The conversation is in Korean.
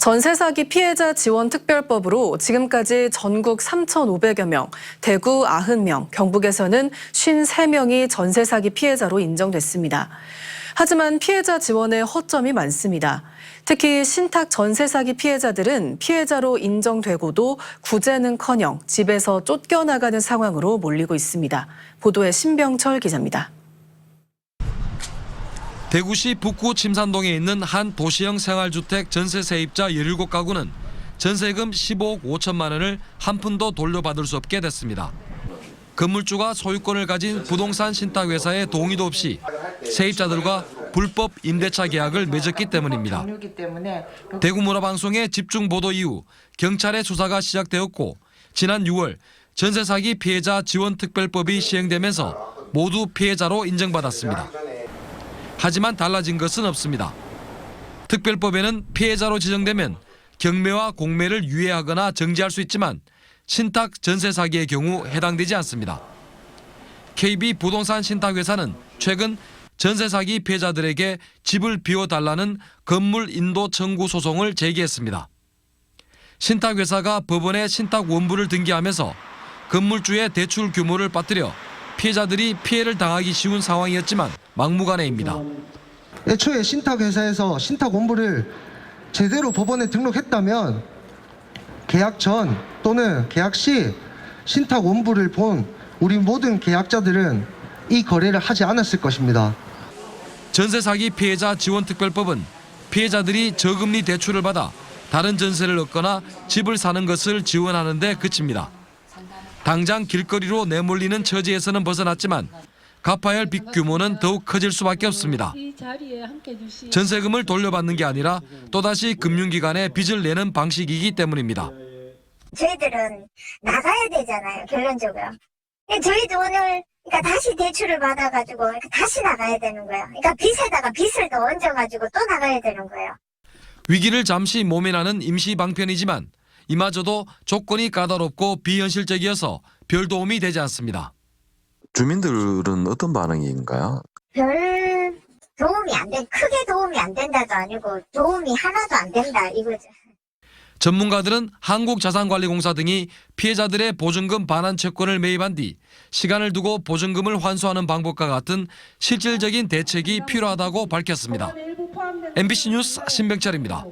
전세 사기 피해자 지원 특별법으로 지금까지 전국 3,500여 명, 대구 90명, 경북에서는 53명이 전세 사기 피해자로 인정됐습니다. 하지만 피해자 지원에 허점이 많습니다. 특히 신탁 전세 사기 피해자들은 피해자로 인정되고도 구제는커녕 집에서 쫓겨나가는 상황으로 몰리고 있습니다. 보도에 신병철 기자입니다. 대구시 북구 침산동에 있는 한 도시형 생활주택 전세 세입자 17가구는 전세금 15억 5천만 원을 한 푼도 돌려받을 수 없게 됐습니다. 건물주가 소유권을 가진 부동산 신탁회사의 동의도 없이 세입자들과 불법 임대차 계약을 맺었기 때문입니다. 대구문화방송의 집중 보도 이후 경찰의 수사가 시작되었고 지난 6월 전세 사기 피해자 지원 특별법이 시행되면서 모두 피해자로 인정받았습니다. 하지만 달라진 것은 없습니다. 특별법에는 피해자로 지정되면 경매와 공매를 유예하거나 정지할 수 있지만 신탁 전세 사기의 경우 해당되지 않습니다. KB 부동산 신탁회사는 최근 전세 사기 피해자들에게 집을 비워달라는 건물 인도 청구 소송을 제기했습니다. 신탁회사가 법원에 신탁 원부를 등기하면서 건물주의 대출 규모를 빠뜨려 피해자들이 피해를 당하기 쉬운 상황이었지만 막무가내입니다. 애초에 신탁회사에서 신탁 원부를 제대로 법원에 등록했다면 계약 전 또는 계약 시 신탁 원부를 본 우리 모든 계약자들은 이 거래를 하지 않았을 것입니다. 전세 사기 피해자 지원 특별법은 피해자들이 저금리 대출을 받아 다른 전세를 얻거나 집을 사는 것을 지원하는 데 그칩니다. 당장 길거리로 내몰리는 처지에서는 벗어났지만 갚아야 할 빚 규모는 더욱 커질 수밖에 없습니다. 전세금을 돌려받는 게 아니라 또다시 금융기관에 빚을 내는 방식이기 때문입니다. 저희들은 나가야 되잖아요, 결론적으로. 저희도 오늘 다시 대출을 받아가지고 다시 나가야 되는 거예요. 그러니까 빚에다가 빚을 더 얹어가지고 또 나가야 되는 거예요. 위기를 잠시 모면하는 임시 방편이지만 이마저도 조건이 까다롭고 비현실적이어서 별 도움이 되지 않습니다. 주민들은 어떤 반응인가요? 별 도움이 안 돼, 크게 도움이 안 된다도 아니고 도움이 하나도 안 된다 이거죠. 전문가들은 한국자산관리공사 등이 피해자들의 보증금 반환 채권을 매입한 뒤 시간을 두고 보증금을 환수하는 방법과 같은 실질적인 대책이 필요하다고 밝혔습니다. MBC 뉴스 신병철입니다.